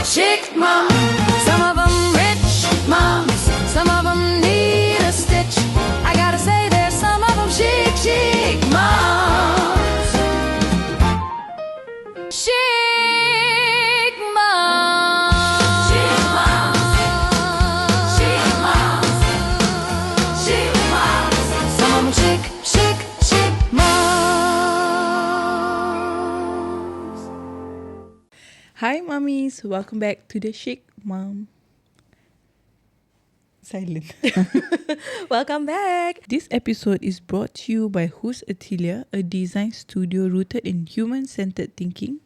Chic moms, some of them rich moms, some of them need a stitch. I gotta say there's some of them chic, chic moms. Chic moms. Chic moms. Chic moms. Chic moms. Some of them chic, chic, chic moms. Hi mommies, welcome back to the Chic Mom. Silent. Welcome back. This episode is brought to you by Who's Atelier, a design studio rooted in human-centered thinking,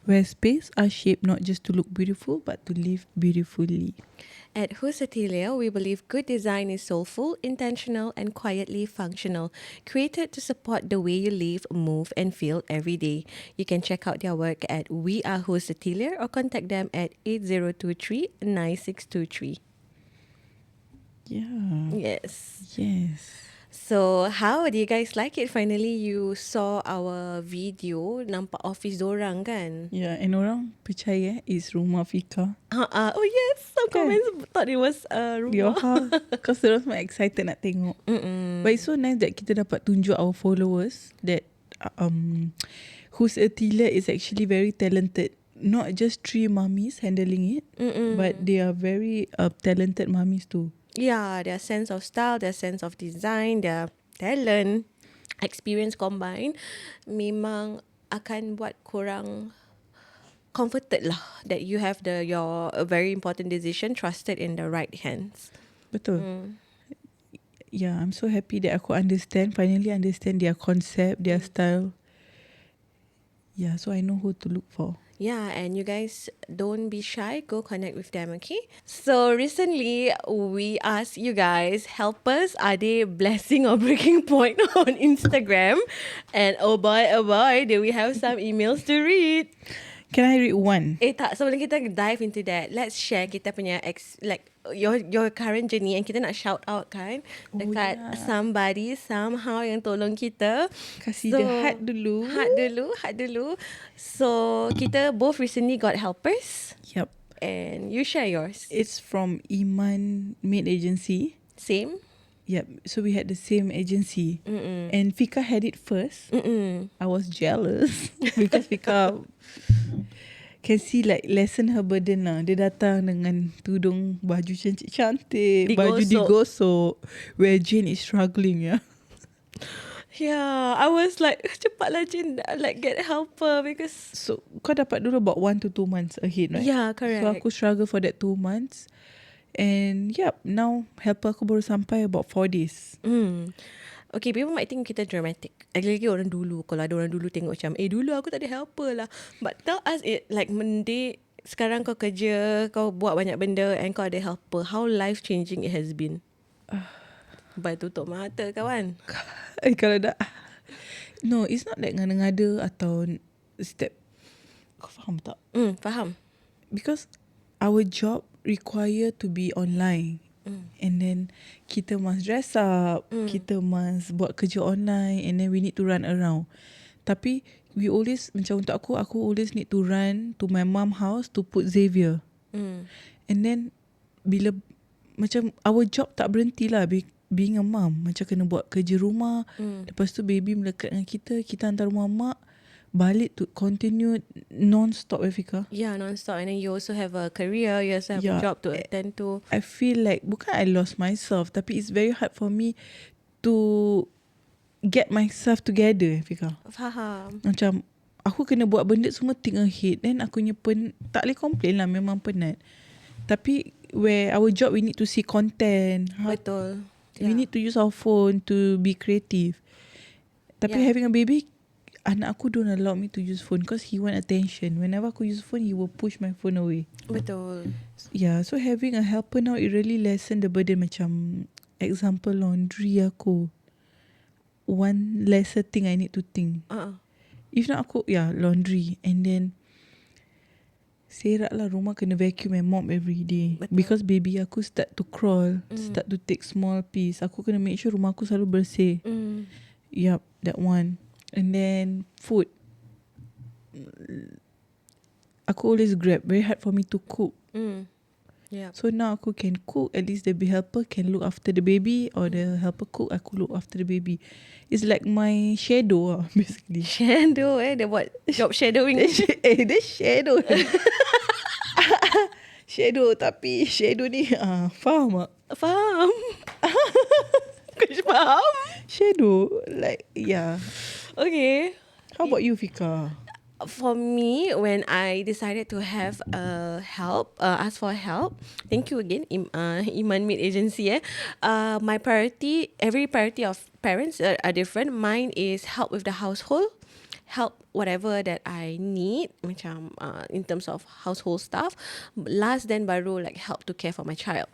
where space are shaped not just to look beautiful but to live beautifully. At Who's Atelier, we believe good design is soulful, intentional, and quietly functional, created to support the way you live, move, and feel every day. You can check out their work at We Are Who's Atelier or contact them at 8023-9623. Yeah. Yes. Yes. So, how do you guys like it? Finally, you saw our video. Nampak office dorang kan? Yeah, and orang percaya is rumah Fika. Oh yes, some Kan? comments thought it was Your rumah. house. Because they was excited nak tengok. But it's so nice that kita dapat tunjuk our followers that Who's Atelier is actually very talented. Not just 3 mummies handling it, but they are very talented mummies too. Yeah, their sense of style, their sense of design, their talent, experience combined, memang akan buat korang comforted lah that you have your a very important decision trusted in the right hands. Betul. Yeah, I'm so happy that aku finally understand their concept, their style. Yeah, so I know who to look for. Yeah, and you guys don't be shy. Go connect with them, okay? So recently, we asked you guys, help us, are they blessing or breaking point on Instagram? And oh boy, do we have some emails to read. Can I read one? Tak, sebelum kita dive into that, let's share kita punya your current journey, and kita nak shout out kan dekat somebody somehow yang tolong kita. Kasih dia heart dulu. Heart dulu. So kita both recently got helpers. Yep. And you share yours. It's from Iman Maid Agency. Same. Yep. So we had the same agency. And Fika had it first. I was jealous because Fika can see like lessen her burden lah. Dia datang dengan tudung baju cantik-cantik, baju digosok, where Jane is struggling, yeah. Yeah, I was like, cepatlah Jane, like get helper because... So kau dapat dulu about 1 to 2 months ahead, right? Yeah, correct. So aku struggle for that 2 months. And yep, now helper aku baru sampai about 4 days. Okay, people might think kita dramatic. Lagi-lagi orang dulu. Kalau ada orang dulu tengok macam, dulu aku tak ada helper lah. But tell us it, like Monday, sekarang kau kerja, kau buat banyak benda and kau ada helper. How life-changing it has been? Baik tutup mata kawan. Kalau dah... No, it's not like ngada-ngada atau step. Kau faham tak? Faham. Because our job require to be online. And then kita must dress up, kita must buat kerja online, and then we need to run around. Tapi we always, macam untuk aku always need to run to my mum house to put Xavier. And then bila macam our job tak berhenti lah being a mum. Macam kena buat kerja rumah, lepas tu baby melekat dengan kita hantar rumah mak, balik to continue non-stop, Fika. Yeah, non-stop. And then you also have a career, you also have a job to attend to. I feel like, bukan I lost myself, tapi it's very hard for me to get myself together, Fika. Faham. Macam, aku kena buat benda semua think ahead. Then aku tak boleh complain lah, memang penat. Tapi, where our job, we need to see content. Betul. We need to use our phone to be creative. Tapi having a baby, anak aku don't allow me to use phone because he want attention. Whenever aku use phone, he will push my phone away. Betul. Yeah, so having a helper now, it really lessen the burden. Macam example laundry aku, one lesser thing I need to think. If not aku, laundry. And then serak lah, rumah kena vacuum and mop every day. Betul. Because baby aku start to crawl, start to take small piece. Aku kena make sure rumah aku selalu bersih. Yup, that one. And then food. aku always Grab. Very hard for me to cook. Yeah. So now aku can cook. At least the helper can look after the baby, or the helper cook, aku look after the baby. It's like my shadow basically. Shadow dia buat job shadowing. Dia shadow. Shadow, tapi shadow ni faham tak? Faham. Kau faham? Shadow, like, yeah. Okay. How about you, Fika? For me, when I decided to have ask for help, thank you again, Iman Meet Agency. My priority, every priority of parents are different. Mine is help with the household, help whatever that I need, macam in terms of household stuff. Last then baru like help to care for my child.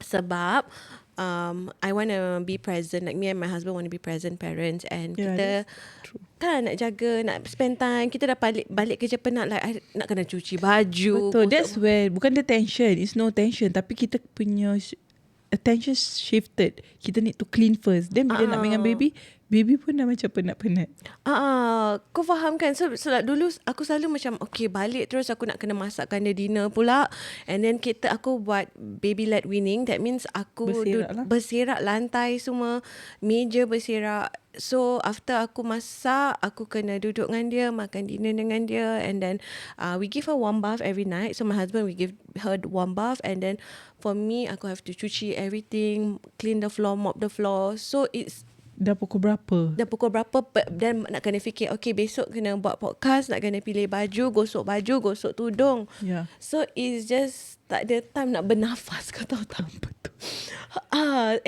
Sebab I want to be present, like me and my husband want to be present parents, and kita kan nak jaga, nak spend time. Kita dah balik kerja penat, like nak kena cuci baju. Betul, that's where bukan the tension, it's no tension, tapi kita punya attention shifted. Kita need to clean first. Then bila nak dengan baby pun dah macam penat-penat. Kau faham kan? So dulu aku selalu macam okay, balik terus aku nak kena masakkan dia dinner pula, and then aku buat baby led weaning. That means aku berserak lantai semua, meja berserak. So after aku masak, aku kena duduk dengan dia, makan dinner dengan dia, and then we give her warm bath every night. So my husband, we give her warm bath, and then for me, aku have to cuci everything, clean the floor, mop the floor. So it's Dah pukul berapa? Dan nak kena fikir, okay, besok kena buat podcast, nak kena pilih baju, gosok tudung. Yeah. So it's just tak ada time nak bernafas, kau tahu tak? Betul.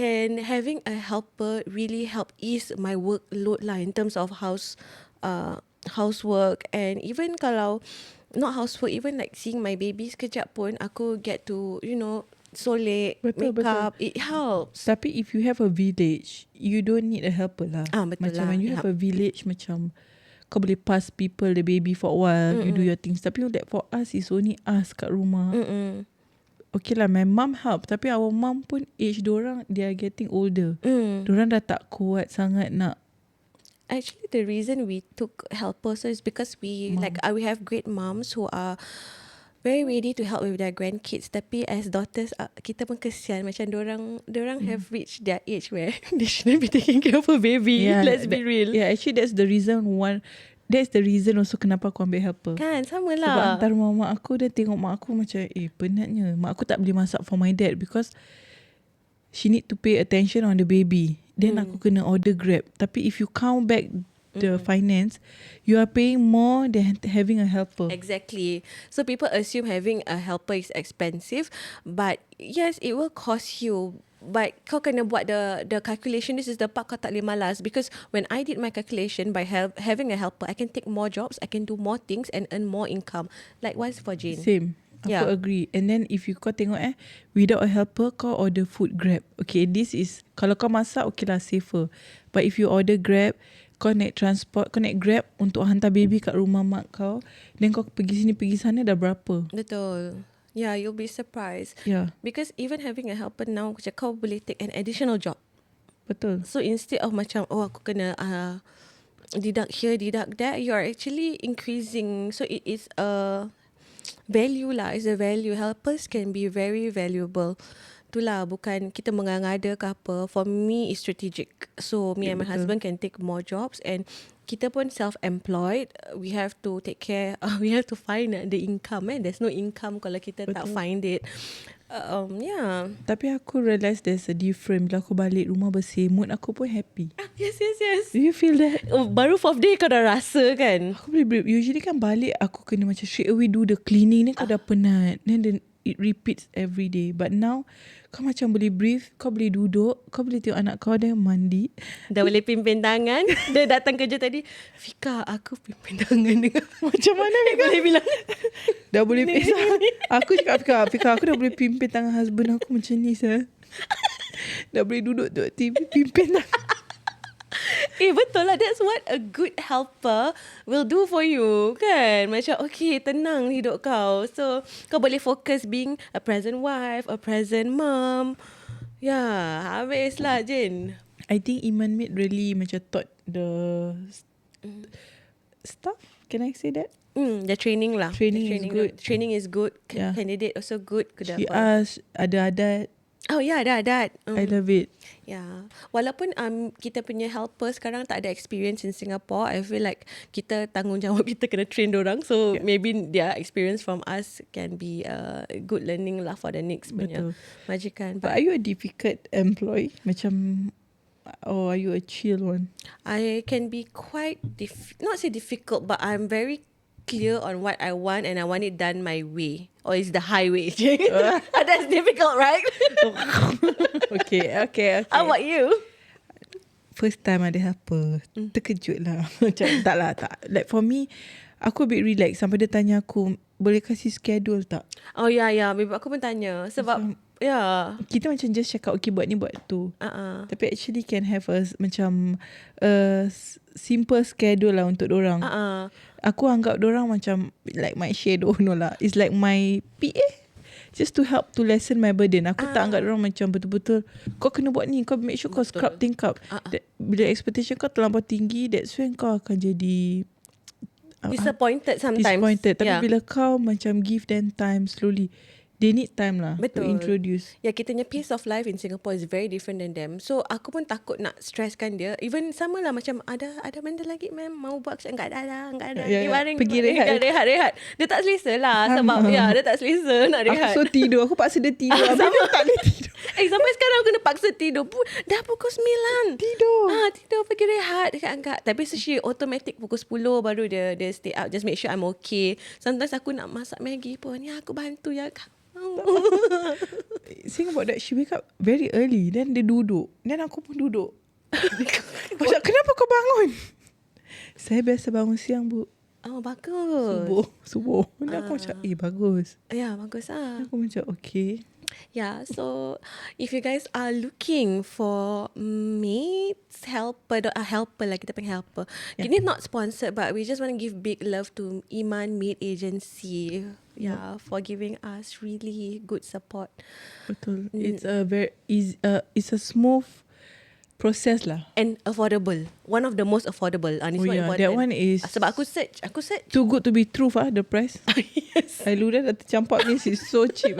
And having a helper really help ease my workload lah in terms of housework, and even kalau not housework, even like seeing my baby sekejap pun, aku get to, solek, makeup, it helps. Tapi if you have a village, you don't need a helper lah. Betul macam lah. when you have a village, macam kau boleh pass people the baby for a while, you do your things. Tapi that for us is only us kat rumah. Okay lah, my mum help, tapi our mum pun age dorang, they are getting older. Dorang dah tak kuat sangat nak. Actually, the reason we took helpers is because we have great moms who are very ready to help with their grandkids. Tapi as daughters, kita pun kesian, macam dorang have reached their age where they shouldn't be taking care of a baby. Yeah, Let's be real. Yeah, actually that's the reason also kenapa aku ambil helper. Kan, sama lah. Sebab antara mak aku, dan tengok mak aku macam penatnya. Mak aku tak boleh masak for my dad because she need to pay attention on the baby. Then aku kena order Grab. Tapi if you count back the finance, you are paying more than having a helper. Exactly. So people assume having a helper is expensive, but yes, it will cost you. But kau kena buat the calculation. This is the part kau tak boleh malas, because when I did my calculation, by having a helper, I can take more jobs, I can do more things and earn more income. Likewise for Jane. Same. Aku agree. And then if you kau tengok without a helper, kau order food Grab. Okay, this is, kalau kau masak, okay lah, safer. But if you order Grab, kau naik transport, kau naik Grab untuk hantar baby kat rumah mak kau, then kau pergi sini pergi sana dah berapa? Betul. Yeah, you'll be surprised. Yeah. Because even having a helper now, kau boleh take an additional job. Betul. So instead of macam, aku kena deduct here, deduct that, you are actually increasing. So it is a value lah. It's a value. Helpers can be very valuable. Itulah, bukan kita mengada ke apa. For me, it's strategic. So me and my husband can take more jobs, and kita pun self-employed. We have to take care. We have to find the income. There's no income kalau kita tak find it. Yeah. Tapi aku realise there's a difference. Bila aku balik rumah bersih, mood aku pun happy. Yes. Do you feel that? Baru 4th day kau dah rasa kan? Aku boleh usually kan balik, aku kena macam straight away do the cleaning. Then kau dah penat. Then it repeats every day. But now, kau macam boleh breathe, kau boleh duduk, kau boleh tengok anak kau dah mandi. Dah boleh pimpin tangan. Dia datang kerja tadi, Fika, aku pimpin tangan dengan. Macam mana Fika? Boleh bilang. Dah boleh aku cakap Fika, aku dah boleh pimpin tangan husband aku macam ni sah. Dah boleh duduk tengok TV, pimpin tangan. Betul lah. That's what a good helper will do for you, kan? Macam, okay, tenang hidup kau. So, kau boleh fokus being a present wife, a present mom. Habislah, Jane. I think Iman Mate really macam taught the stuff. Can I say that? The training lah. Training is good. Training is good. Yeah. Candidate also good. She asked, ada adat. Oh yeah, ada. I love it. Yeah. Walaupun kita punya helper sekarang tak ada experience in Singapore, I feel like kita tanggungjawab kita kena train dorang. So maybe their experience from us can be a good learning lah for the next punya majikan. But are you a difficult employee? Macam, or are you a chill one? I can be quite not say difficult, but I'm very clear on what I want and I want it done my way. Or is the highway. That's difficult, right? Okay. How about you? First time ada helper, terkejut lah. Macam tak. Like for me, aku a bit relax sampai dia tanya aku, boleh kasih schedule tak? Oh ya, Bibik aku pun tanya. Sebab, kita macam just cakap, okay buat ni buat tu. Tapi actually can have a macam simple schedule lah untuk dorang. Aku anggap dorang macam like my shadow, no lah. It's like my PA. Just to help to lessen my burden. Aku tak anggap dorang macam betul-betul kau kena buat ni, kau make sure kau scrub tingkap. Bila expectation kau terlampau tinggi, that's when kau akan jadi disappointed sometimes. Tapi bila kau macam give them time slowly, they need time lah to introduce. Ya, kita punya pace of life in Singapore is very different than them. So aku pun takut nak stresskan dia. Even sama lah macam ada benda lagi ma'am mau buat. Enggak ada. Pergi rehat. Dia tak selesa lah sebab dia tak selesa nak rehat. Aku so tidur. Aku paksa dia tidur. Habis dia tak boleh tidur. Sampai sekarang aku kena paksa tidur. Dah pukul 9. Tidur pergi rehat. Dia enggak. Tapi she automatic pukul 10 baru dia stay out. Just make sure I'm okay. Sometimes aku nak masak Maggi pun. Ya aku bantu ya. Think about that, she wake up very early. Then dia duduk. Then aku pun duduk. Macam, kenapa kau bangun? Saya biasa bangun siang, Bu. Oh, bagus. Subuh. Dan aku macam, bagus. Ya, bagus lah. Aku macam, okay. Yeah, so if you guys are looking for mates, helper lah, kita panggil helper. Ini not sponsored, but we just want to give big love to Iman Maid Agency. Yeah, for giving us really good support. Betul. It's a very easy, it's a smooth process lah. And affordable. One of the most affordable. Important. That one is. Sebab aku search. Too good to be true the price. Yes. I ludah dah tercampak means it's so cheap.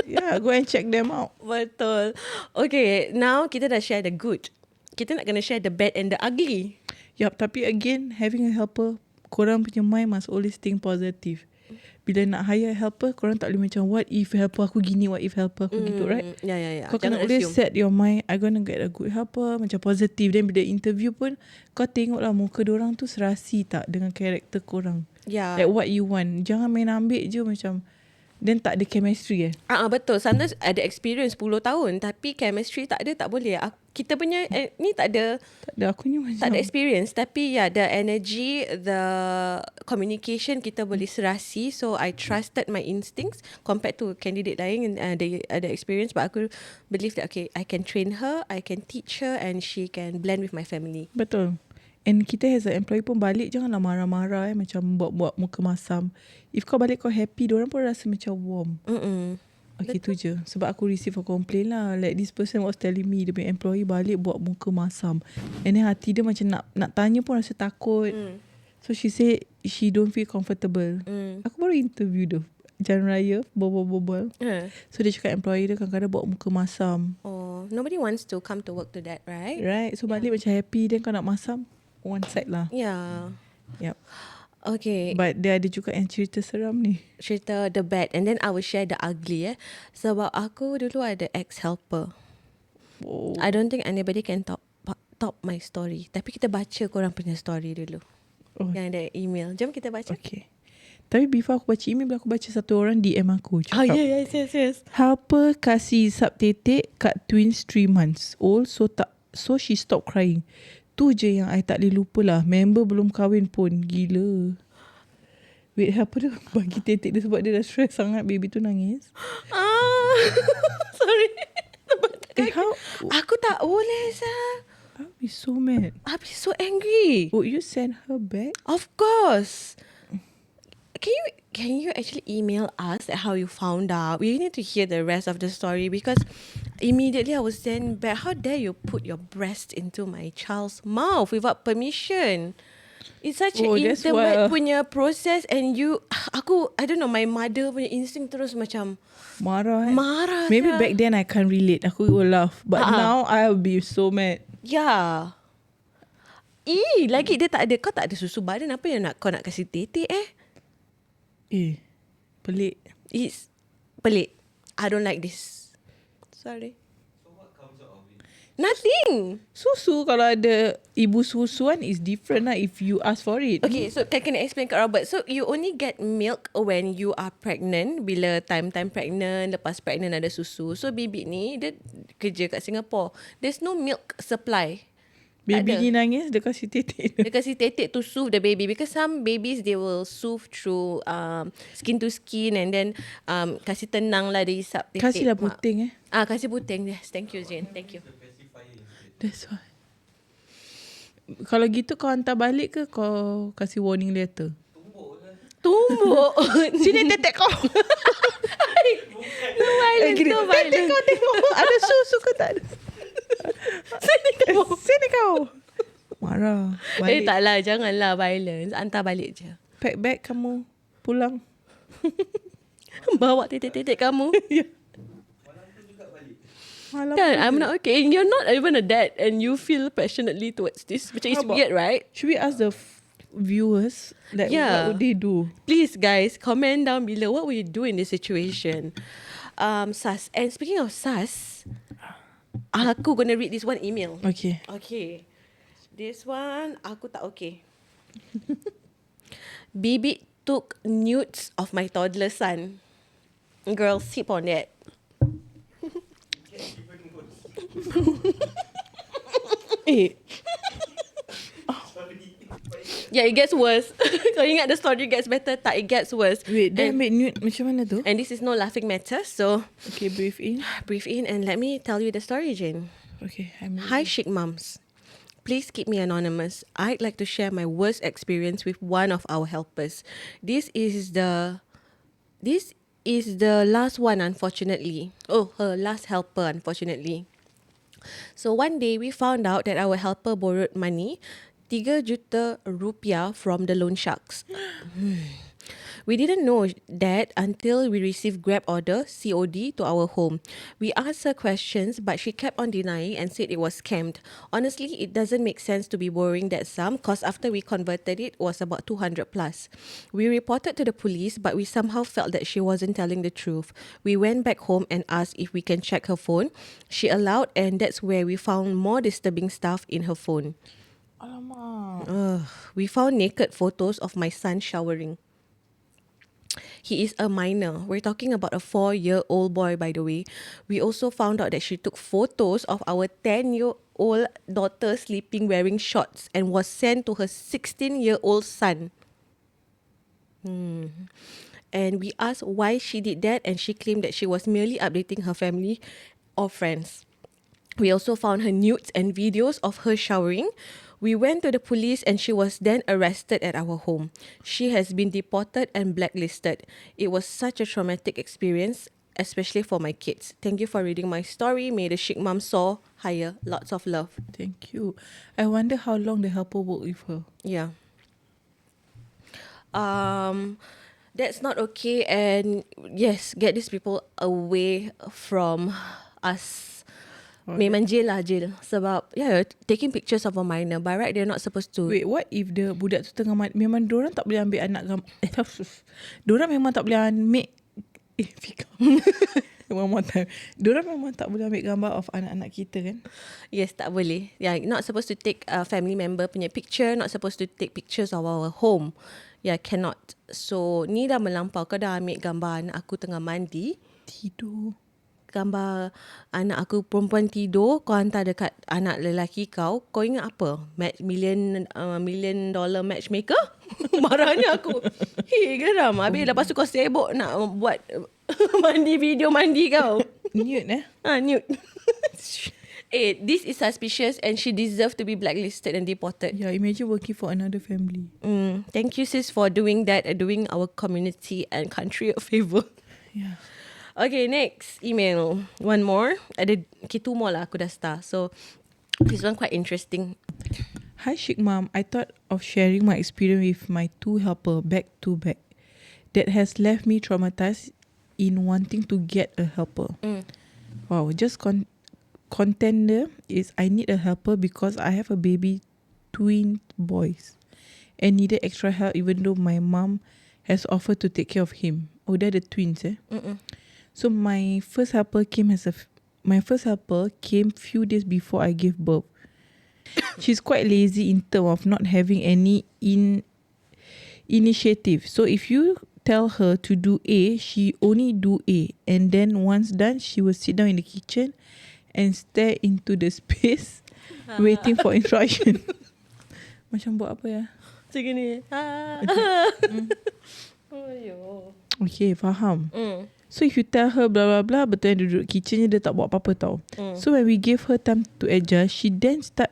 Yeah, go and check them out. Betul. Okay, now kita dah share the good. Kita nak kena share the bad and the ugly. Yup, tapi again, having a helper, korang punya mind must always think positive. Bila nak hire helper, korang tak boleh macam, what if helper aku gini, what if helper aku gitu, right? Yeah. Kau kena always set your mind, I gonna get a good helper, macam positive. Then bila interview pun, kau tengoklah muka dorang tu serasi tak dengan karakter korang. Yeah. Like what you want. Jangan main ambil je macam, then tak ada chemistry betul. Sometimes ada experience 10 tahun tapi chemistry tak ada, tak boleh. Kita punya ni tak ada aku ni macam tak ada experience, tapi the energy, the communication kita boleh serasi. So I trusted my instincts compared to candidate lain they ada experience, but aku believe that okay, I can train her, I can teach her and she can blend with my family. Betul. And kita as an employee pun balik janganlah marah-marah macam buat muka masam. If kau balik kau happy, diorang pun rasa macam warm. Okay, tu je. Sebab aku receive a complaint lah. Like this person was telling me, dia punya employee balik buat muka masam. And then hati dia macam nak tanya pun rasa takut. So she say she don't feel comfortable. Aku baru interview dia Jalan Raya, bobol-bobol. So dia cakap employee dia kadang-kadang buat muka masam. Oh, nobody wants to come to work to that, right? Right. So balik macam happy, then kau nak masam, one side lah. Yeah. Yep. Okay. But dia ada juga yang cerita seram ni. Cerita the bad. And then I will share the ugly. Sebab aku dulu ada ex-helper. I don't think anybody can top my story. Tapi kita baca korang punya story dulu. Yang ada email. Jom kita baca. Okay. Tapi before aku baca email, aku baca satu orang DM aku. Cakap, yes. helper kasih subtitik kat twins 3 months old. So she stopped crying. Tu je yang I tak boleh lupa lah. Member belum kahwin pun. Gila. Wait, apa dia bagi titik dia sebab dia dah stress sangat baby tu nangis. Sorry. How? Aku tak boleh sah. I'll be so mad. I'll be so angry. Would you send her back? Of course. Can you actually email us how you found out? We need to hear the rest of the story because immediately I was sent back. How dare you put your breast into my child's mouth without permission? It's such Oh, an that's intimate why- punya process, and I don't know, my mother punya instinct terus macam Marah. marah. Maybe sia. back then I can't relate. Aku will laugh. But now I'll be so mad. Yeah. Lagi dia tak ada, kau tak ada susu badan, apa yang kau nak kasih tetek Pelik. It's pelik. I don't like this. Sorry. Nothing. Susu kalau ada ibu susuan is different lah if you ask for it. Okay, so can I explain kat Robert? So you only get milk when you are pregnant. Bila time pregnant, lepas pregnant ada susu. So Bibik ni dia kerja kat Singapore. There's no milk supply. Baby tak ada. ni nangis, dia kasih titik. Dia kasih tetek to soothe the baby, because some babies they will soothe through skin to skin, and then kasih tenang lah, dia isap tetek. Kasih dah puting Kasih puting. Yes, thank you Jane. Thank you. That's why. Kalau gitu kau hantar balik ke kau kasih warning letter? Tumbuk. Sini tetek kau. No violence, no violence. Tetek kau tengok. Ada susu ke tak ada? Sini kau. Marah. Balik. Taklah, janganlah violence. Hantar balik je. Pack bag kamu. Pulang. Bawa tetek-tetek kamu. Malam Kan, I'm not okay. And you're not even a dad, and you feel passionately towards this. Macam it's How about- weird, right? Should we ask the viewers like Yeah. what would they do? Please guys, comment down below what will you do in this situation. Sus. And speaking of sus, aku gonna read this one email. Okay. Okay. This one, aku tak okay. Bibik took nudes of my toddler son. Girl, sip on that. Yeah, it gets worse. Kau ingat the story gets better? Tak, it gets worse. Wait, dia and, ambil nude macam mana tu? and this is no laughing matter, so Okay, breathe in. breathe in and let me tell you the story, Jane. Okay, I'm Hi, chic mums. Please keep me anonymous. I'd like to share my worst experience with one of our helpers. This is the last one, unfortunately. Oh, her last helper, unfortunately. So one day we found out that our helper borrowed money, 3 juta rupiah from the loan sharks. We didn't know that until we received Grab order, COD, to our home. We asked her questions, but she kept on denying and said it was scammed. Honestly, it doesn't make sense to be borrowing that sum, because after we converted it was about 200 plus. We reported to the police, but we somehow felt that she wasn't telling the truth. We went back home and asked if we can check her phone. She allowed, and that's where we found more disturbing stuff in her phone. Alamak. We found naked photos of my son showering. He is a minor. We're talking about a 4-year-old boy, by the way. We also found out that she took photos of our 10-year-old daughter sleeping wearing shorts and was sent to her 16-year-old son. And we asked why she did that, and she claimed that she was merely updating her family or friends. We also found her nudes and videos of her showering. We went to the police and she was then arrested at our home. She has been deported and blacklisted. It was such a traumatic experience, especially for my kids. Thank you for reading my story. May the chic mom soar higher. Lots of love. Thank you. I wonder how long the helper worked with her. Yeah. That's not okay, and yes, get these people away from us. Memang jail lah, jail. Sebab taking pictures of a minor, by right they're not supposed to. Wait, what if the budak tu tengah memang diorang tak boleh ambil anak gambar. Diorang memang tak boleh ambil one more time. Diorang memang tak boleh ambil gambar of anak-anak kita kan? Yes, tak boleh. Yeah, not supposed to take a family member punya picture, not supposed to take pictures of our home. Yeah, cannot. So, ni dah melampau. Kau dah ambil gambar anak aku tengah mandi. Tidur. Gambar anak aku perempuan tidur, kau hantar dekat anak lelaki kau. Kau ingat apa? Million dollar matchmaker? Marahnya aku. Geram. Habis lepas tu kau sibuk nak buat video mandi kau. Nude Nude. This is suspicious and she deserves to be blacklisted and deported. Yeah, imagine working for another family. Thank you sis for doing that and doing our community and country a favour. Yeah. Okay, next email. One more. Ada two more lah aku dah start. So, this one quite interesting. Hi Chic Mom, I thought of sharing my experience with my 2 helper back to back. That has left me traumatized in wanting to get a helper. Wow, just contender is I need a helper because I have a baby twin boys and needed extra help even though my mom has offered to take care of him. Oh, they're the twins, eh? So my first helper came few days before I gave birth. She's quite lazy in terms of not having any initiative. So if you tell her to do A, she only do A, and then once done, she will sit down in the kitchen and stare into the space waiting for instruction. Macam buat apa ya? Macam ni. Okay, faham. So if you tell her blah blah blah, betul yang duduk kitchen dia tak buat apa-apa tau. So when we gave her time to adjust, she then start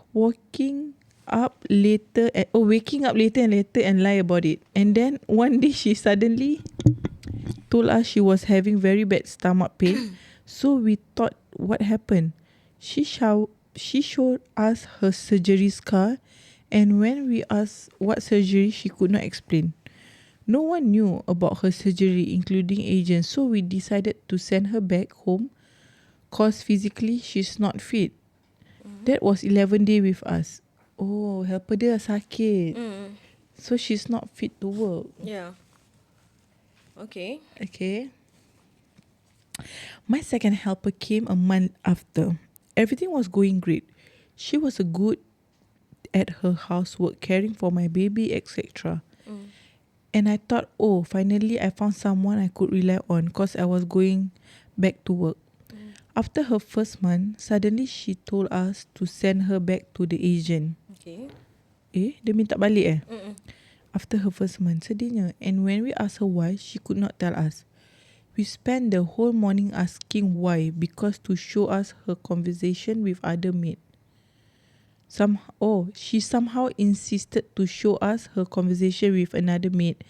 waking up later and lie about it. And then one day she suddenly told us she was having very bad stomach pain. So we thought what happened. She showed us her surgery scar, and when we asked what surgery, she could not explain. No one knew about her surgery, including agents, so we decided to send her back home cause physically she's not fit. That was 11 days with us. Oh, helper dia sakit. So she's not fit to work. Yeah. Okay. Okay. My second helper came a month after. Everything was going great. She was a good at her housework, caring for my baby, etc. And I thought, oh, finally I found someone I could rely on because I was going back to work. After her first month, suddenly she told us to send her back to the agent. Okay. Dia minta balik After her first month, sedihnya. And when we asked her why, she could not tell us. We spent the whole morning asking why, because to show us her conversation with other maid. She somehow insisted to show us her conversation with another maid,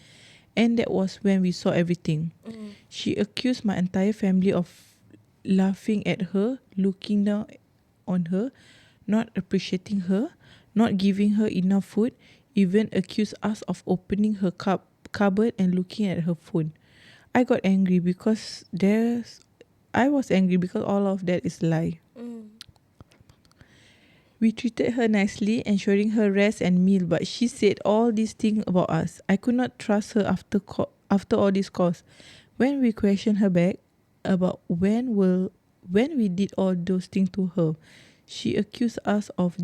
and that was when we saw everything. She accused my entire family of laughing at her, looking down on her, not appreciating her, not giving her enough food, even accused us of opening her cupboard and looking at her phone. I was angry because all of that is lie. We treated her nicely, ensuring her rest and meal, but she said all these things about us. I could not trust her after all these calls. When we questioned her back about when we did all those things to her, she accused us of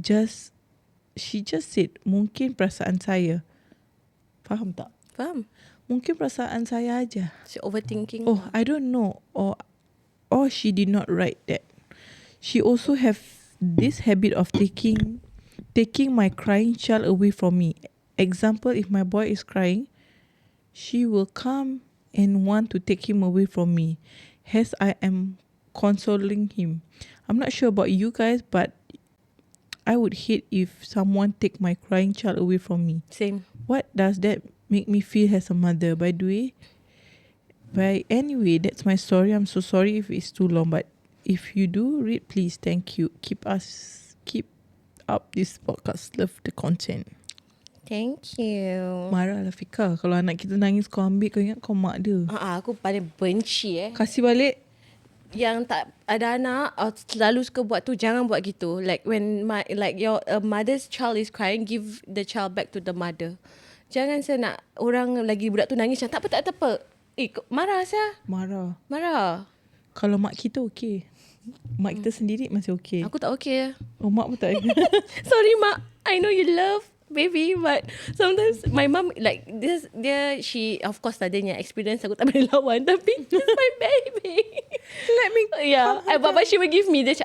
she just said, mungkin perasaan saya. Faham tak? Faham. Mungkin perasaan saya aja. She overthinking. Oh, I don't know. Or she did not write that. She also have this habit of taking my crying child away from me. Example, if my boy is crying, she will come and want to take him away from me as I am consoling him. I'm not sure about you guys, but I would hate if someone take my crying child away from me. Same. What does that make me feel as a mother? By the way, anyway, that's my story. I'm so sorry if it's too long, but if you do read, please, thank you. Keep up this podcast. Love the content. Thank you. Marah lah Fika. Kalau anak kita nangis kau ambil, kau ingat kau mak dia. Aku paling benci Kasih balik. yang tak ada anak selalu suka buat tu. Jangan buat gitu. Like when your mother's child is crying, give the child back to the mother. Jangan saya nak orang lagi budak tu nangis tak apa. Marah saya. Marah. Kalau mak kita okey. Mak kita sendiri masih okey. Aku tak okey. Oh, mak pun tak. Sorry mak, I know you love baby, but sometimes my mom like this. She of course tadinya experience aku tak boleh lawan, tapi it's my baby. Let me. Yeah, but she will give me. Dia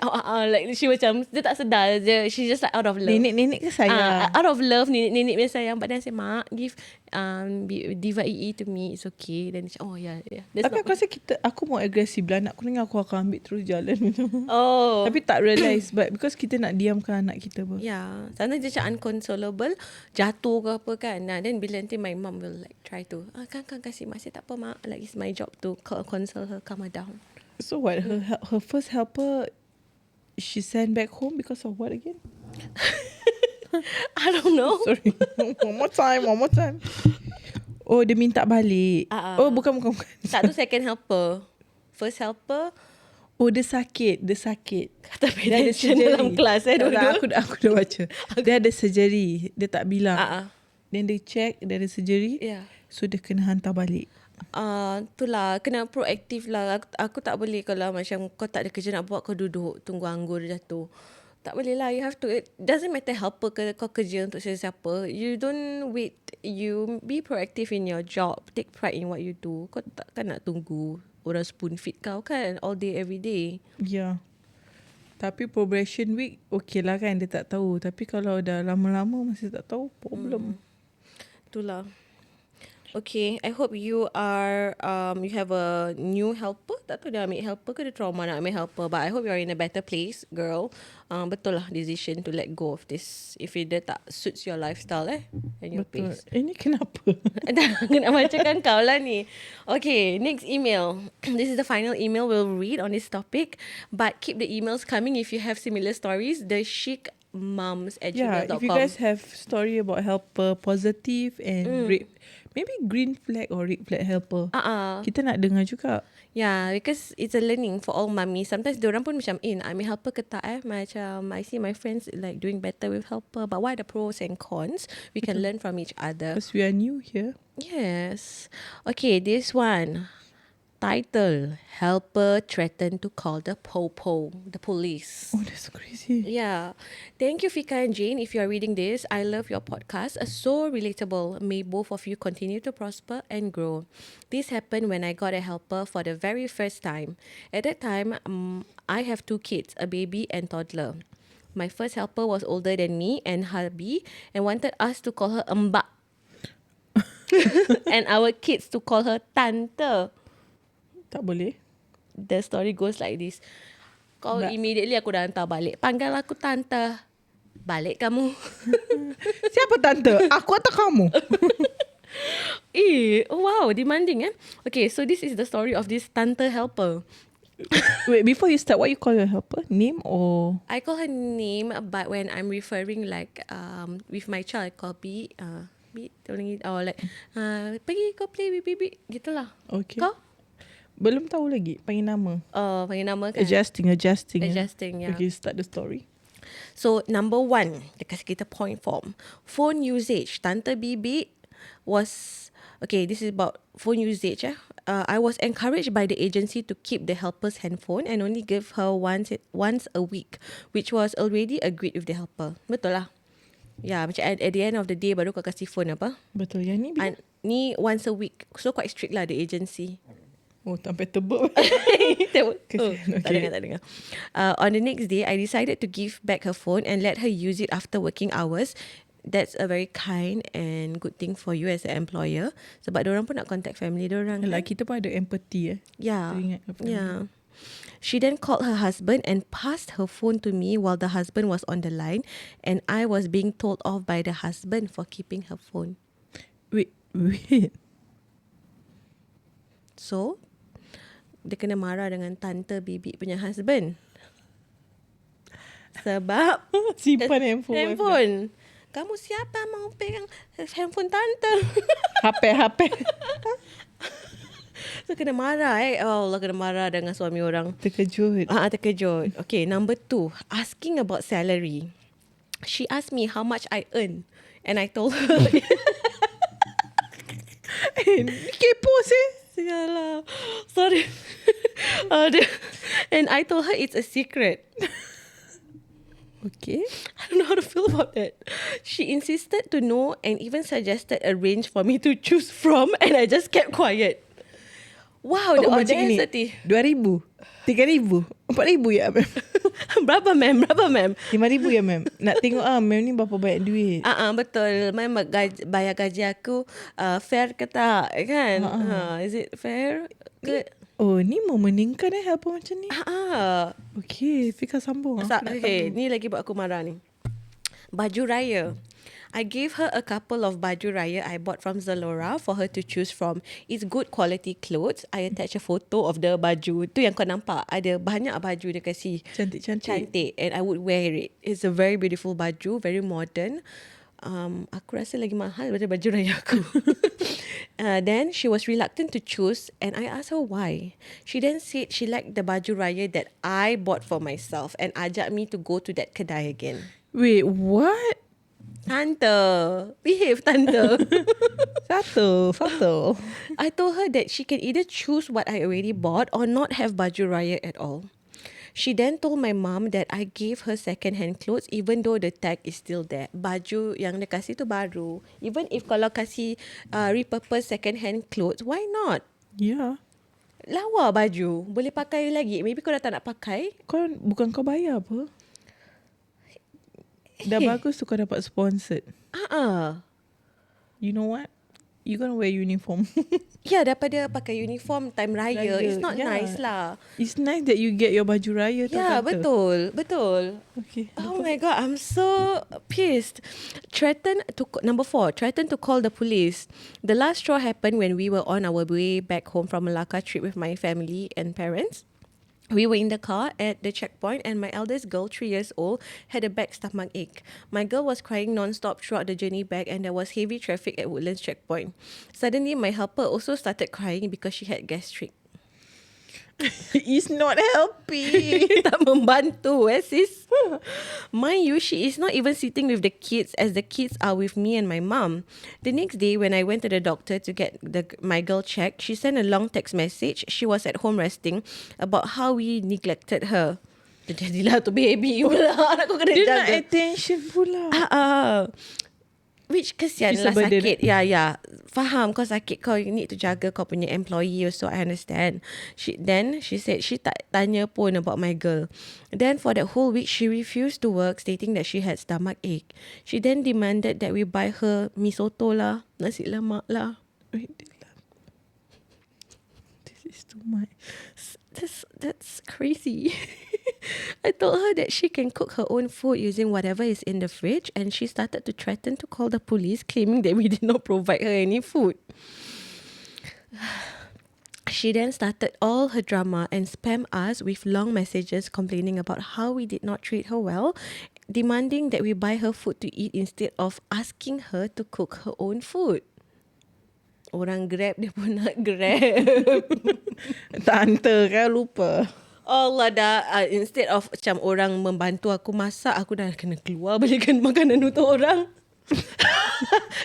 like she macam dia tak sedar. She just like out of love. Nenek ke sayang. Out of love, nenek dia sayang. But then I say, mak, give Diva EE to me. It's okay. Then she, yeah. Tapi aku rasa aku mau agresif lah. Anak aku ni aku akan ambil terus jalan macam. Oh. Tapi tak realise, but because kita nak diamkan anak kita pun. Yeah, sometimes dia macam unconsolable, jatuh ke apa kan. Then bila nanti my mom will like try to, kan kasih mak, saya tak apa mak, like it's my job to console her, calm her down. So what, her first helper, she sent back home because of what again? I don't know. Sorry. One more time. Oh, dia minta balik. Oh, bukan. Tak, tu second helper. First helper, Oh, dia sakit. kata pay Dia ada attention surgery. dalam kelas dua-dua. Aku dah baca. Dia ada surgery. Dia tak bilang. Then dia check, dia ada surgery. Yeah. So, dia kena hantar balik. Itulah, kena proaktif lah. Aku tak boleh kalau macam kau tak ada kerja nak buat, kau duduk tunggu anggur jatuh. Tak boleh lah. You have to, it doesn't matter helper ke kau kerja untuk siapa. You don't wait. You be proactive in your job. Take pride in what you do. Kau takkan nak tunggu orang spoon feed kau kan all day every day. Ya. Tapi probation week okay lah kan, dia tak tahu. Tapi kalau dah lama-lama masih tak tahu, problem. Itulah. Okay, I hope you are you have a new helper. Tak tahu dia ambil helper ke dia trauma nak ambil helper, but I hope you are in a better place, girl. Betul lah decision to let go of this if dia tak suits your lifestyle and your Betul. pace. Ini kenapa? Nak bacakan kau lah ni. Okay, next email. This is the final email we'll read on this topic, but keep the emails coming if you have similar stories. The chicmoms@gmail.com. If you guys have story about helper, positive and maybe green flag or red flag helper, kita nak dengar juga. Yeah, because it's a learning for all mummies. Sometimes diorang pun macam, nak ambil helper ke tak Macam, I see my friends like doing better with helper. But what are the pros and cons? We can learn from each other. Because we are new here. Yes. Okay, this one. Title, helper threatened to call the police. Oh, that's crazy. Yeah. Thank you, Fika and Jane. If you are reading this, I love your podcast. So relatable. May both of you continue to prosper and grow. This happened when I got a helper for the very first time. At that time, I have 2 kids, a baby and toddler. My first helper was older than me and hubby and wanted us to call her Mbak. And our kids to call her Tante. Tak boleh. The story goes like this. Kau immediately aku dah hantar balik. Panggil aku Tante. Balik kamu. Siapa tante? Aku atau kamu? Wow, demanding Okay, so this is the story of this Tante helper. Wait, before you start, what you call your helper? Name or? I call her name, but when I'm referring like with my child, I call B, or like pergi kau play with Bibik, gitulah. Okay. Kau? Belum tahu lagi. Panggil nama. Panggil nama kan? Adjusting, yeah. Okay, start the story. So, number 1, dia kasi kita point form. Phone usage. Tante Bibik was... Okay, this is about phone usage. I was encouraged by the agency to keep the helper's handphone and only give her once a week, which was already agreed with the helper. Betul lah. Yeah, macam at the end of the day, baru kau kasih phone apa? Betul. Yang ni bila? Ni once a week. So, quite strict lah, the agency. Oh, sampai tebuk. Tak dengar. On the next day, I decided to give back her phone and let her use it after working hours. That's a very kind and good thing for you as an employer. Sebab diorang pun nak contact family diorang. Kita pun ada empathy Yeah. Teringat family. Yeah. She then called her husband and passed her phone to me while the husband was on the line, and I was being told off by the husband for keeping her phone. Wait. So, dia kena marah dengan Tante Bibik punya husband. Sebab simpan handphone. Kamu siapa mau pegang handphone Tante? HP. So kena marah Oh Allah, kena marah dengan suami orang. Terkejut. Terkejut. Okay, number 2, asking about salary. She asked me how much I earn, and I told her Kepo sih. Sialah. Sorry. And I told her it's a secret. Okay. I don't know how to feel about that. She insisted to know and even suggested a range for me to choose from, and I just kept quiet. Wow, the audacity. 2,000, 3,000, 4,000 ya, ma'am? Berapa, ma'am? 5,000 ya, ma'am? Nak tengok ma'am ni berapa banyak duit. Betul. Ma'am bayar gaji aku fair ke tak, kan? Is it fair? Good. Oh, ni mau meningkat helper macam ni. Okay, Fika sambung. Okay, ni lagi buat aku marah ni. Baju raya. I gave her a couple of baju raya I bought from Zalora for her to choose from. It's good quality clothes. I attach a photo of the baju. Tu yang kau nampak. Ada banyak baju dia kasi. Cantik. And I would wear it. It's a very beautiful baju. Very modern. Aku rasa lagi mahal daripada baju raya aku. Then she was reluctant to choose and I asked her why. She then said she liked the baju raya that I bought for myself and ajak me to go to that kedai again. Wait, what? Tante, behave tante. Satu. I told her that she can either choose what I already bought or not have baju raya at all. She then told my mum that I gave her second-hand clothes even though the tag is still there. Baju yang dia kasih tu baru. Even if kalau kasih repurpose second-hand clothes, why not? Yeah. Lawa baju. Boleh pakai lagi. Maybe kau dah tak nak pakai. Bukan kau bayar apa? Dah bagus tu kau dapat sponsored. You know what? You gonna wear uniform. Ya, daripada pakai uniform time raya. It's not nice lah. It's nice that you get your baju raya. Ya, betul. Okay. Oh my God, I'm so pissed. Number 4, threatened to call the police. The last straw happened when we were on our way back home from Malacca trip with my family and parents. We were in the car at the checkpoint and my eldest girl, 3 years old, had a bad stomach ache. My girl was crying non-stop throughout the journey back and there was heavy traffic at Woodlands checkpoint. Suddenly, my helper also started crying because she had gastric. It's not helping. Tak membantu sis. Mind you, she is not even sitting with the kids as the kids are with me and my mum. The next day when I went to the doctor to get my girl checked, she sent a long text message. She was at home resting about how we neglected her. Jadilah tu baby pula. Anak kau kena Dia jaga. nak attention pula. Which kesian lah sakit. Ya. Faham kau sakit, kau need to jaga kau punya employee also, I understand. She said she tak tanya pun about my girl. Then for that whole week, she refused to work stating that she had stomach ache. She then demanded that we buy her mi soto lah, nasi lemak lah. Wait, this is too much. That's crazy. I told her that she can cook her own food using whatever is in the fridge and she started to threaten to call the police claiming that we did not provide her any food. She then started all her drama and spammed us with long messages complaining about how we did not treat her well, demanding that we buy her food to eat instead of asking her to cook her own food. Orang Grab dia pun nak Grab. Tante kan lupa. Allah dah instead of macam orang membantu aku masak, aku dah kena keluar belikan makanan untuk orang.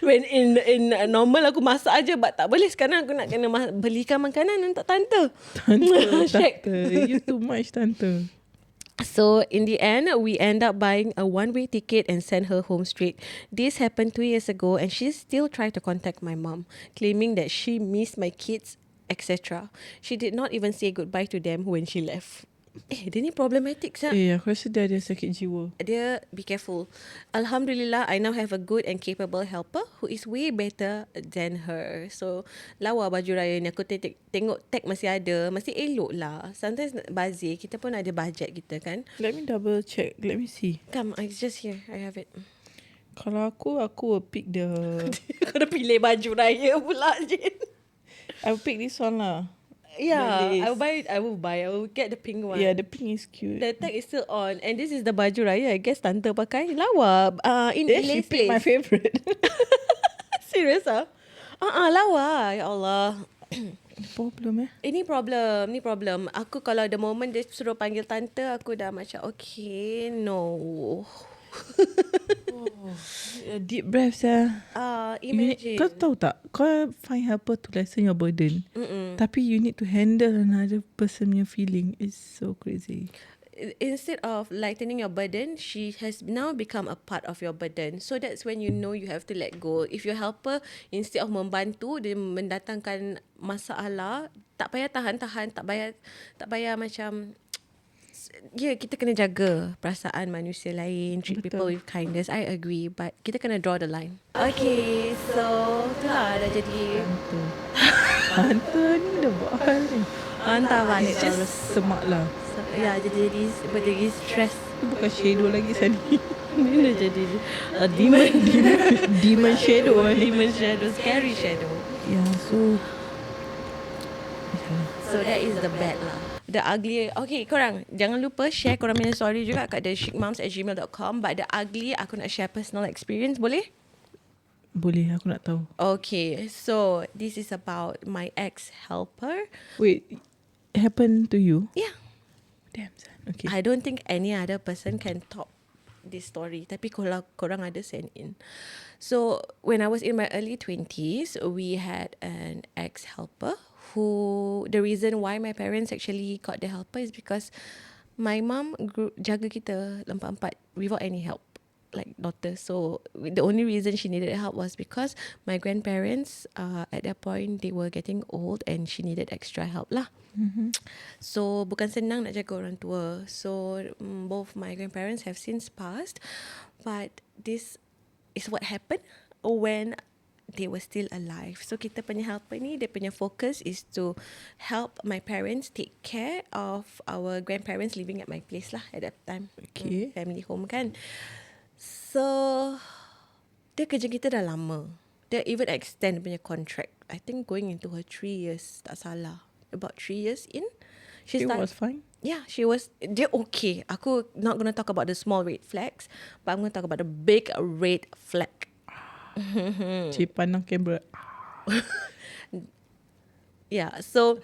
When in normal aku masak aja, but tak boleh sekarang aku nak kena belikan makanan untuk tante. Tante, you too much tante. So in the end, we end up buying a one-way ticket and send her home straight. This happened 2 years ago and she still tried to contact my mom, claiming that she missed my kids, etc. She did not even say goodbye to them when she left. Dia ni problematic sah. Aku rasa dia ada sakit jiwa. Dia, be careful. Alhamdulillah, I now have a good and capable helper who is way better than her. So, lawa baju raya ni. Aku tengok tag masih ada. Masih elok lah. Sometimes bazir, kita pun ada budget kita kan. Let me double check. Let me see. Come, it's just here. I have it. Kalau aku will pick the... Kau dah pilih baju raya pula, Jin. I will pick this one lah. Yeah, I will buy. I will get the pink one. Yeah, the pink is cute. The tag is still on. And this is the baju raya. I guess tante pakai. Lawa. She picked my favourite. Serious ah? Lawa. Ya Allah. Problem Ini problem. Aku kalau the moment dia suruh panggil tante, aku dah macam okay, no. Deep breath Imagine. Kau tahu tak, kau find helper to lessen your burden. Tapi you need to handle another person punya feeling. It's so crazy. Instead of lightening your burden, she has now become a part of your burden. So that's when you know you have to let go. If your helper, instead of membantu, dia mendatangkan masalah, tak payah tahan-tahan, tak payah macam... Ya, kita kena jaga perasaan manusia lain, treat people with kindness. I agree, but kita kena draw the line. Okay, so itulah dah jadi Hantu ni dah buat hal ni. Hantar balik. Just semak lah. Ya, jadi stress. Itu bukan shadow lagi Sani. Bila jadi demon. Demon shadow. Demon shadow. Scary shadow. Yeah, so So that is the bad lah. The ugly. Okay, korang jangan lupa share korang punya story juga kat thechicmoms@gmail.com. But the ugly, aku nak share personal experience, boleh? boleh, aku nak tahu. Okay, so this is about my ex-helper. Wait, it happened to you? Yeah. Damn, son. Okay. I don't think any other person can top this story. Tapi kalau korang ada send in. So when I was in my early 20s, we had an ex-helper who, the reason why my parents actually got the helper is because my mum jaga kita 4/4 without any help, like daughter. So the only reason she needed help was because my grandparents at that point they were getting old and she needed extra help lah. So bukan senang nak jaga orang tua. So both my grandparents have since passed, but this is what happened when they were still alive. So kita punya helper ni, dia punya focus is to help my parents take care of our grandparents living at my place lah at that time. Okay. Family home kan. So dia kerja kita dah lama. Dia even extend punya contract. I think going into her 3 years, tak salah. About 3 years in. She was fine? Yeah, dia okay. Aku not going to talk about the small red flags, but I'm going to talk about the big red flag. Cik pandang kamera. Yeah, so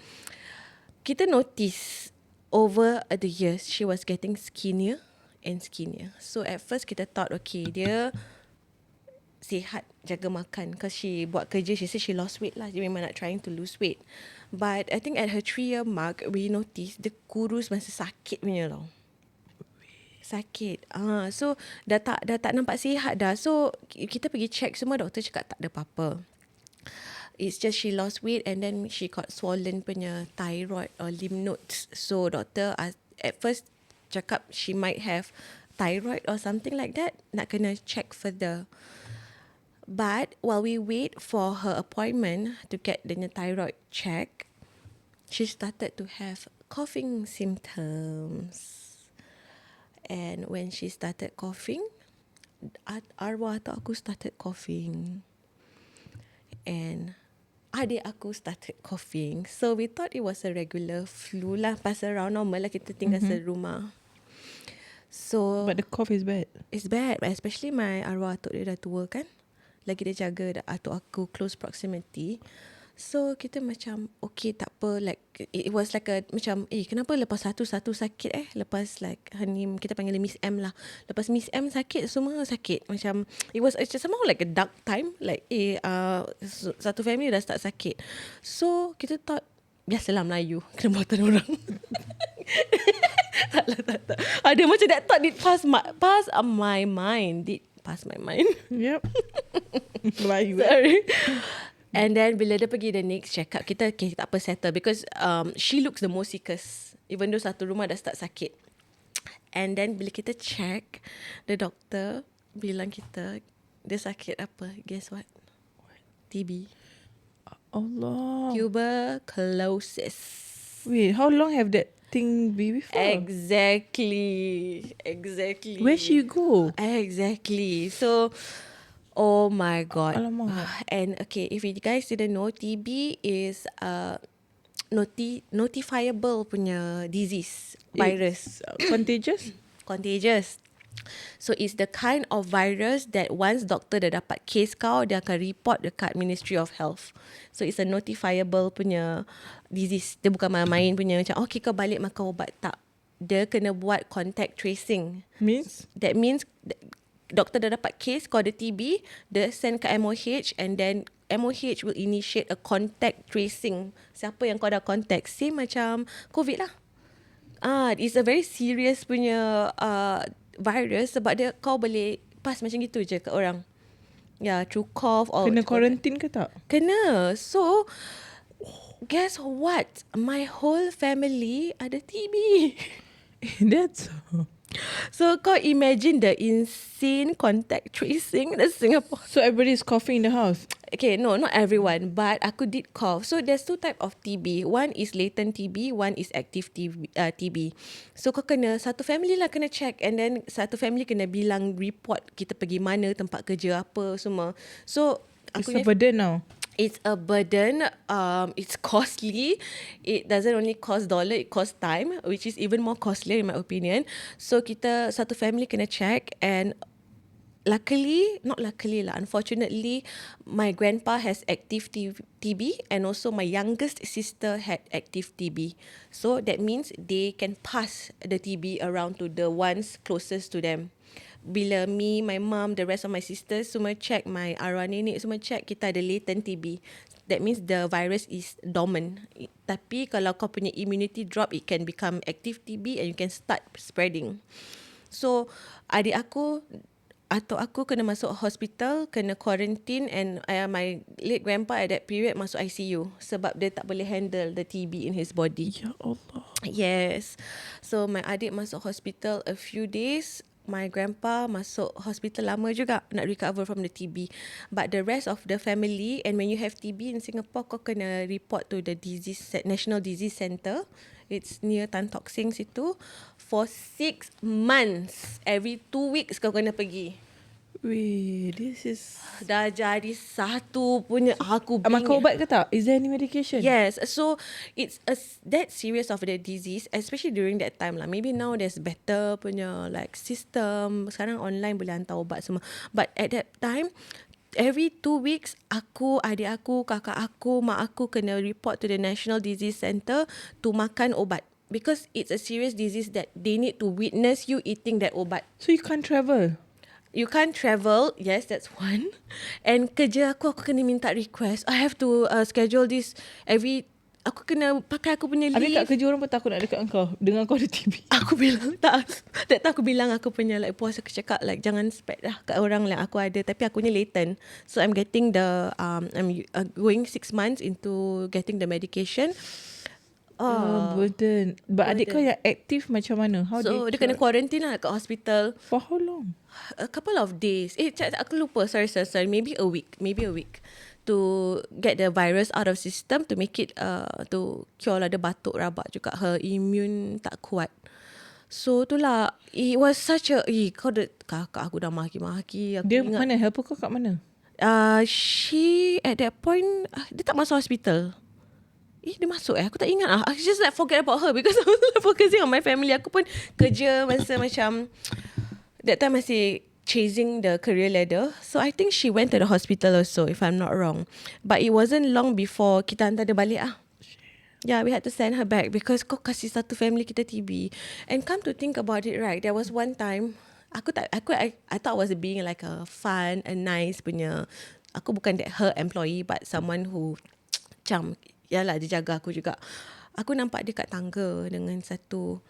kita notice over the years she was getting skinnier and skinnier. So at first kita thought okay, dia sihat, jaga makan, because she buat kerja, she said she lost weight lah, dia memang nak trying to lose weight. But I think at her 3-year mark we noticed dia kurus masa sakit punya tau. Sakit. So dah tak nampak sihat dah. So kita pergi check semua, doktor cakap tak ada apa-apa. It's just she lost weight and then she got swollen punya thyroid or lymph nodes. So doctor at first cakap she might have thyroid or something like that. Nak kena check further. But while we wait for her appointment to get the thyroid check, she started to have coughing symptoms. And when she started coughing, arwah atuk aku started coughing. And adik aku started coughing. So we thought it was a regular flu lah. Pass around normal lah, kita tinggal serumah. So But the cough is bad. it's bad, especially my arwah atuk dia dah tua kan. Lagi dia jaga atuk aku close proximity. So kita macam okay tak apa, like it was like a macam kenapa lepas satu sakit lepas like ni kita panggil Miss M lah, lepas Miss M sakit semua sakit, macam it was somehow like a dark time, like satu family dah start sakit. So kita thought biasalah Melayu kena buatan orang. tak. Ada macam that thought did pass my mind. Yep. Melayu. Sorry. And then bila dia pergi the next check up, kita okay, tak apa, settle, because she looks the most sickest, even though satu rumah dah start sakit. And then bila kita check, the doctor bilang kita dia sakit apa? Guess what? TB. Allah. Tuberculosis. Wait, how long have that thing been before? Exactly. Where she go? Exactly. So oh my God. Alamak. And okay, if you guys didn't know, TB is notifiable punya disease, virus. Contagious? Contagious. So it's the kind of virus that once doktor dah dapat case kau, dia akan report dekat Ministry of Health. So it's a notifiable punya disease. Dia bukan main-main punya macam okay kau balik makan ubat, tak. Dia kena buat contact tracing. Means? That means doktor dah dapat case kau ada TB, dia send ke MOH, and then MOH will initiate a contact tracing. Siapa yang kau dah contact, same macam COVID lah. It's a very serious punya virus, sebab dia kau boleh pass macam gitu je ke orang. Yeah, through cough or Kena quarantine ke tak? Kena. So guess what? My whole family ada TB. That's So kau imagine the insane contact tracing in Singapore. so everybody is coughing in the house. Okay, no, not everyone, but aku did cough. So there's two type of TB. One is latent TB, one is active TB. So kau kena, satu family lah kena check, and then satu family kena bilang report kita pergi mana, tempat kerja apa semua. So It's a burden now. it's a burden. It's costly. It doesn't only cost dollar, it costs time, which is even more costly in my opinion. So kita satu family kena check, and unfortunately, my grandpa has active TB, and also my youngest sister had active TB. So that means they can pass the TB around to the ones closest to them. Bila me, my mum, the rest of my sisters semua check, my arwah nenek semua check, kita ada latent TB. That means the virus is dormant. Tapi kalau kau punya immunity drop, it can become active TB and you can start spreading. So adik aku atau aku kena masuk hospital, kena quarantine, and my late grandpa at that period masuk ICU sebab dia tak boleh handle the TB in his body. Ya Allah. Yes. So my adik masuk hospital a few days. My grandpa masuk hospital lama juga nak recover from the TB. But the rest of the family, and when you have TB in Singapore, kau kena report to the National Disease Centre. It's near Tan Tock Seng situ. For 6 months, every 2 weeks kau kena pergi. Weh, this is... Dah jadi satu punya aku Makan ubat ke tak? Is there any medication? Yes, so it's that serious of the disease, especially during that time lah. Maybe now there's better punya like system. Sekarang online boleh hantar ubat semua. But at that time, every 2 weeks, aku, adik aku, kakak aku, mak aku kena report to the National Disease Centre to makan ubat. Because it's a serious disease that they need to witness you eating that ubat. So you can't travel? You can't travel. Yes, that's one. And kerja aku kena minta request. I have to schedule this every... Aku kena pakai aku punya leave. Habis kat kerja orang pun takut nak dekat kau dengan kau ada TB. Aku bilang tak. That time aku bilang aku punya like puas, aku cakap like jangan spread lah kat orang like aku ada. Tapi aku ni latent. So I'm getting the... I'm going 6 months into getting the medication. Burden. But adik kau yang aktif macam mana? How So dia kena quarantine lah kat hospital. For how long? A couple of days. Aku lupa. Sorry. Maybe a week. To get the virus out of system, to make it to cure lah. Dia batuk rabak juga. Her immune tak kuat. So itulah, it was such a... kakak aku dah maki-maki. Dia ingat. Mana? Helper kau kat mana? She at that point, dia tak masuk hospital. Dia masuk aku tak ingat lah. I just like forget about her because I was like focusing on my family. Aku pun kerja masa macam that time masih chasing the career ladder. So I think she went to the hospital also, if I'm not wrong. But it wasn't long before kita hantar dia balik ah. Yeah, we had to send her back because kau kasih satu family kita TB. And come to think about it, right, there was one time I thought I was being like a fun, a nice punya. Aku bukan her employee, but someone who macam yalah dia jaga aku juga. Aku nampak dia kat tangga dengan satu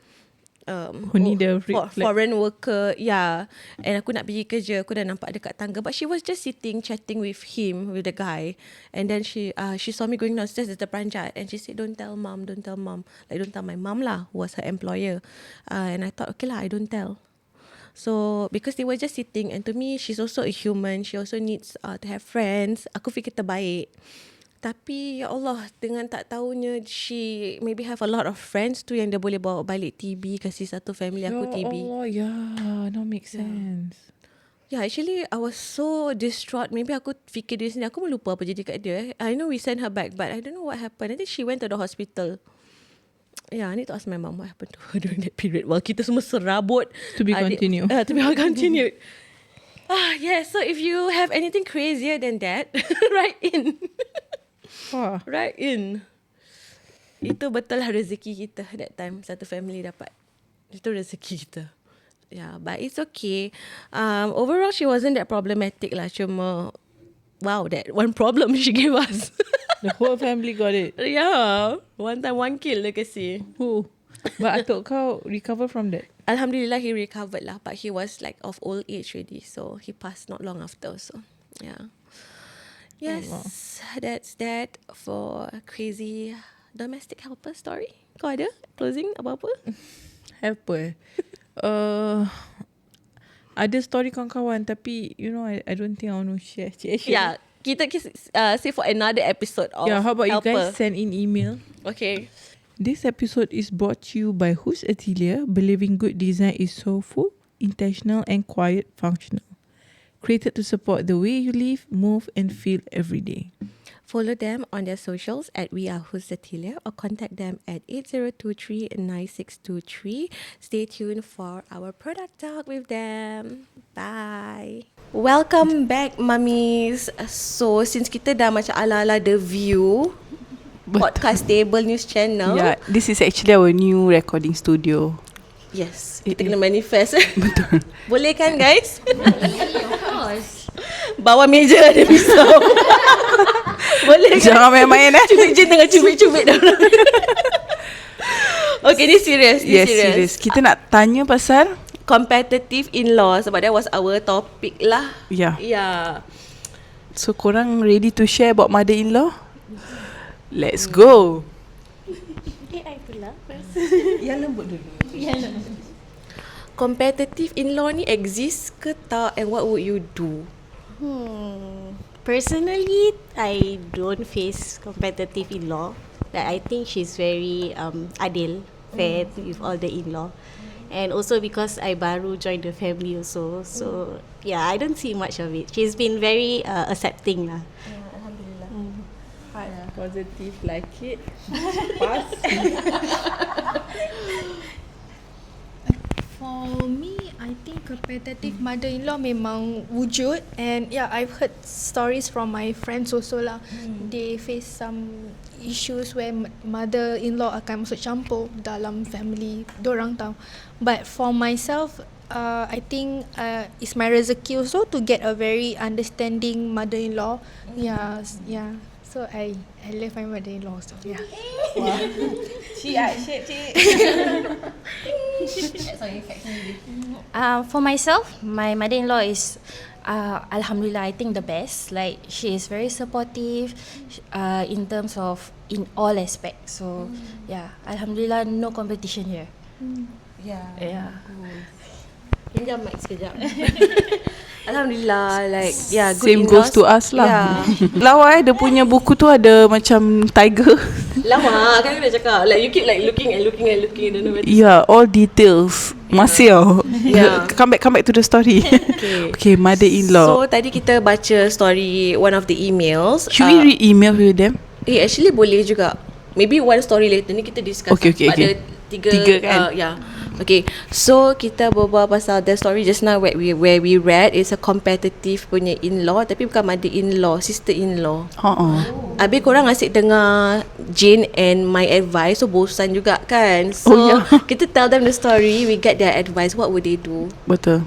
foreign worker. Yeah. And aku nak pergi kerja, aku dah nampak dia kat tangga. But she was just sitting, chatting with him, with the guy. And then she saw me going downstairs, dia terperanjat. And she said, don't tell mom. Like, don't tell my mom lah, who was her employer. And I thought, okay lah, I don't tell. So, because they were just sitting. And to me, she's also a human. She also needs to have friends. Aku fikir terbaik. Tapi ya Allah, dengan tak tahunya she maybe have a lot of friends tu yang dia boleh bawa balik TB, kasih satu family aku TB. Oh yeah, no make sense. Yeah, actually I was so distraught. Maybe aku fikir diri sendiri, aku lupa apa jadi kat dia. I know we sent her back, but I don't know what happened. I think she went to the hospital. Yeah, I need to ask my mom what happened to her during that period. While kita semua serabut. To be continued. To be continued. Yes, so if you have anything crazier than that, write in. Right in. Itu betul lah rezeki kita that time. Satu family dapat. Itu rezeki kita. Yeah, but it's okay. Overall, she wasn't that problematic lah. Cuma, wow, that one problem she gave us. The whole family got it. Yeah. One time, one kill dia kasi. Who? But atuk kau recover from that? Alhamdulillah, he recovered lah. But he was like of old age already. So, he passed not long after. So, yeah. Yes, Allah. That's that for crazy domestic helper story. Kau ada closing apa-apa? Helper. Ada story kawan-kawan tapi you know I don't think I want to share. Yeah, kita save for another episode of Yeah, how about helper. you guys send in email? Okay. This episode is brought to you by Who's Atelier. Believing good design is soulful, intentional and quiet functional. Created to support the way you live, move and feel every day. Follow them on their socials at We Are Who's Atelier or contact them at 8023-9623. Stay tuned for our product talk with them. Bye. Welcome back, mummies. So, since kita dah macam ala-ala The View, podcast table news channel. Yeah, this is actually our new recording studio. Yes, kita kena manifest. Betul. Boleh kan guys? Of course. Bawah meja ada pisau. Boleh kan? Jangan main-main Cubit je tengah cubit-cubit dah. Okay, ni serious. serious. Kita nak tanya pasal Competitive in-law. Sebab that was our topic lah. Yeah. So korang ready to share about mother-in-law? Let's go. I pula first. Yang lembut dulu. Competitive in-law ni exist ke tak? And what would you do? Personally, I don't face competitive in-law. Like, I think she's very adil, fair with all the in-law. And also because I baru joined the family also. So, yeah, I don't see much of it. She's been very accepting lah. Alhamdulillah. Positive, like it. Pass. For me, I think competitive mother-in-law memang wujud. And yeah, I've heard stories from my friends also lah. They face some issues where mother-in-law akan masuk campur dalam family dorang tau. But for myself, I think it's my rezeki also to get a very understanding mother-in-law. Yeah. So I love my mother-in-law also. Yeah. Wow. Cik. For myself, my mother-in-law is Alhamdulillah, I think the best. Like, she is very supportive in terms of in all aspects. So yeah, Alhamdulillah, no competition here. Yeah. Pinjam mic sekejap. Alhamdulillah, like good Same in-laws. goes to us lah. Yeah. Lawa dia punya buku tu ada macam tiger. Lama kan kena cakap. Like you keep like looking. Don't know whether. Yeah, all details. Masih Yeah. Come back to the story. Okay, mother-in-law. So tadi kita baca story one of the emails. Should we read email with them? Actually boleh juga. Maybe one story later ni kita discuss. Okay. Ada tiga kan? yeah. Okay, so kita berbual pasal the story just now where we read is a competitive punya in-law, tapi bukan mother-in-law, sister-in-law. Habis korang asyik dengar Jane and my advice, so bosan juga kan. So kita tell them the story, we get their advice, what would they do? Betul.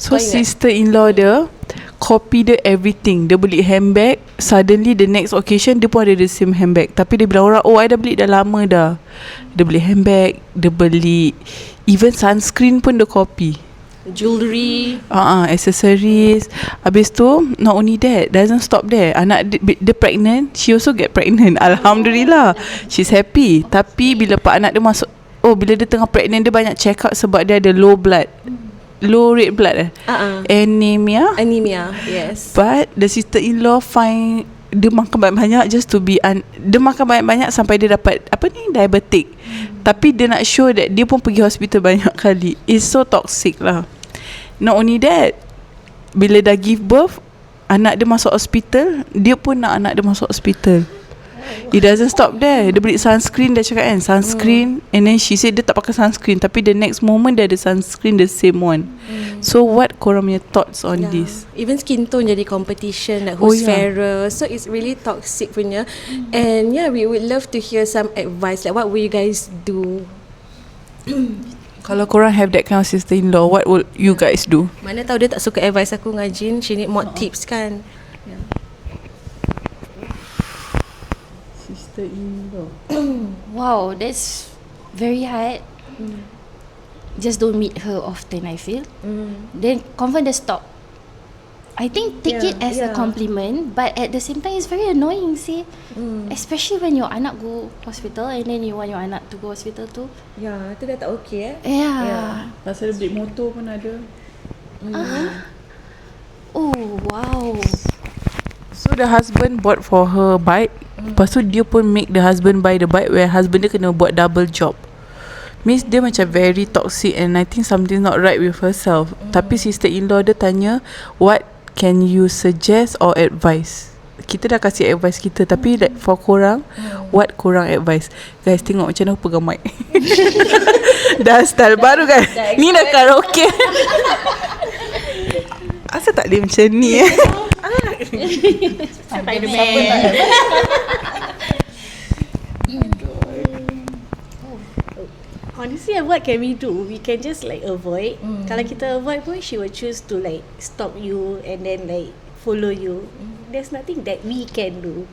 So Kau ingat? sister-in-law dia copy dia everything. Dia beli handbag, suddenly the next occasion dia pun ada the same handbag. Tapi dia bilang orang, I dah beli dah lama dah. Dia beli handbag, dia beli even sunscreen pun dia copy. Jewelry. Accessories. Habis tu, not only that, doesn't stop there. Anak dia pregnant, she also get pregnant. Alhamdulillah, she's happy. Tapi bila pak anak dia masuk, bila dia tengah pregnant, dia banyak check up sebab dia ada low red blood Anemia, Yes. But the sister-in-law find dia makan banyak-banyak just to be dia makan banyak-banyak sampai dia dapat diabetic. Tapi dia nak show that dia pun pergi hospital banyak kali. It's so toxic lah. Not only that, bila dah give birth, anak dia masuk hospital, dia pun nak anak dia masuk hospital. It doesn't stop there. Dia beli sunscreen, dia cakap kan, sunscreen. And then she said dia tak pakai sunscreen, tapi the next moment dia ada sunscreen the same one. So what korang punya thoughts on this? Even skin tone jadi competition, like who's fairer. So it's really toxic punya. And we would love to hear some advice. Like what will you guys do? Kalau korang have that kind of sister-in-law, what would you guys do? Mana tahu dia tak suka advice aku dengan Jin. She need more tips kan. Sister-in-law. Wow, that's very hard. Just don't meet her often, I feel. Then confirm dia stop. I think take it as a compliment, but at the same time it's very annoying, see. Especially when your anak go hospital and then you want your anak to go hospital too. Ya, tu dah tak okay Yeah. Pasal dia beli motor pun ada. Oh wow. So the husband bought for her bike. Lepas tu dia pun make the husband buy the bike, where husband dia kena buat double job. Means dia macam very toxic, and I think something's not right with herself. Tapi sister-in-law dia tanya, what can you suggest or advise? Kita dah kasih advice kita, tapi like for korang, what korang advice? Guys, tengok macam mana aku pegang mic. Dah style baru kan. Ni dah karaoke. Asal tak boleh macam ni Honestly, what can we do? We can just like avoid. Kalau kita avoid pun, she will choose to like stop you and then like follow you. There's nothing that we can do.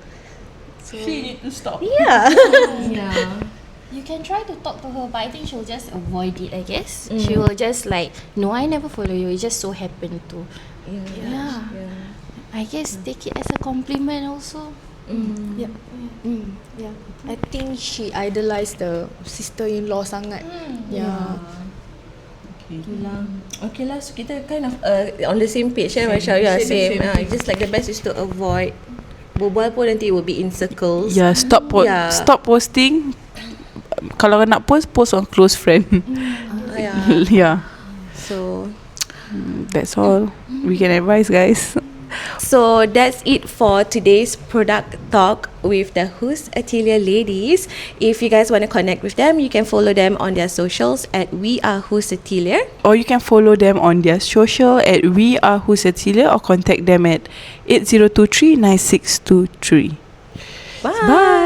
So, she need to stop. Yeah. Yeah. You can try to talk to her, but I think she'll just avoid it, I guess. She will just like, no, I never follow you. It just so happened to. Yeah. I guess take it as a compliment also. Yeah. Yeah. I think she idolized the sister-in-law sangat. Yeah. Okay lah, so kita kind of on the same page macam same. Just like the best is to avoid. Berbual pun nanti will be in circles. Yeah, stop posting. Kalau nak post on close friend. Yeah. So That's all we can advise, guys. So that's it for today's product talk with the Who's Atelier ladies. If you guys want to connect with them, you can follow them on their socials at We Are Who's Atelier. Or you can follow them on their social at We Are Who's Atelier, or contact them at 8023-9623. Bye.